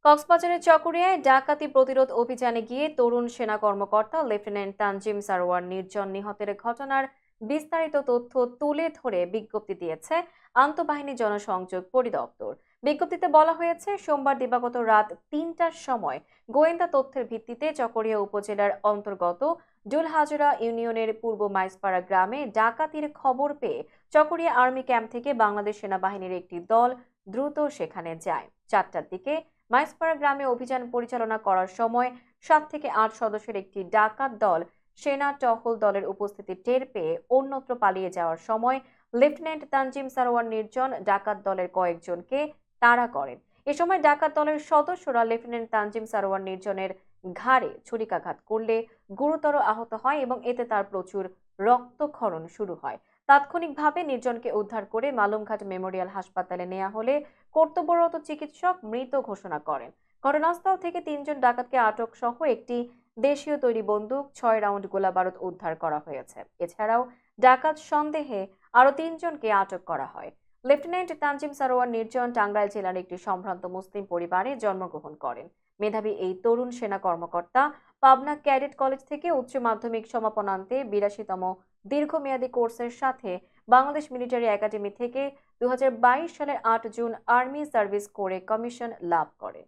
কক্সবাজারের চকরিয়ায় ডাকাতি প্রতিরোধ অভিযানে গিয়ে তরুণ সেনা কর্মকর্তা লেফটেন্যান্ট তানজিম সারোয়ার নির্জন নিহতের ঘটনার বিস্তারিত তথ্য তুলে ধরে বিজ্ঞপ্তি দিয়েছে আন্তঃবাহিনী জনসংযোগ পরিদপ্তর। বিজ্ঞপ্তিতে বলা হয়েছে, সোমবার দিবাগত রাত ৩টার সময় গোয়েন্দা তথ্যের ভিত্তিতে চকরিয়া উপজেলার অন্তর্গত ডুলহাজরা ইউনিয়নের পূর্ব মাইজপাড়া গ্রামে ডাকাতির খবর পেয়ে চকরিয়া আর্মি ক্যাম্প থেকে বাংলাদেশ সেনাবাহিনীর একটি দল দ্রুত সেখানে যায়। 4টার দিকে মাইজপাড়া গ্রামে অভিযান পরিচালনা করার সময় 7 থেকে 8 সদস্যের একটি ডাকাত দল সেনা টহল দলের উপস্থিতি টের পেয়ে অন্যত্র পালিয়ে যাওয়ার সময় লেফটেন্যান্ট তানজিম সারোয়ার নির্জন ডাকাত দলের কয়েকজনকে তাড়া করেন। এ সময় ডাকাত দলের সদস্যরা লেফটেন্যান্ট তানজিম সারোয়ার নির্জনের ঘাড়ে ছুরিকাঘাত করলে গুরুতর আহত হয় এবং এতে তার প্রচুর রক্তক্ষরণ শুরু হয়। তাৎক্ষণিকভাবে নির্জনকে উদ্ধার করে মালুমঘাট মেমোরিয়াল হাসপাতালে নেওয়া হলে কর্তব্যরত চিকিৎসক মৃত ঘোষণা করেন। ঘটনাস্থল থেকে 3জন ডাকাতকে আটক সহ একটি দেশীয় তৈরি বন্দুক, 6 রাউন্ড গোলাবারুদ উদ্ধার করা হয়েছে। এছাড়াও ডাকাত সন্দেহে আরো 3জনকে আটক করা হয়। লেফটেন্যান্ট তানজিম সারোয়ার নির্জন টাঙ্গাইল জেলার একটি সম্ভ্রান্ত মুসলিম পরিবারে জন্মগ্রহণ করেন। মেধাবী এই তরুণ সেনা কর্মকর্তা পাবনা ক্যাডেট কলেজ থেকে উচ্চ মাধ্যমিক সমাপনান্তে 82তম দীর্ঘমেয়াদী কোর্সের সাথে বাংলাদেশ মিলিটারি একাডেমি থেকে 2022 সালের 8 জুন আর্মি সার্ভিস কোরে কমিশন লাভ করে।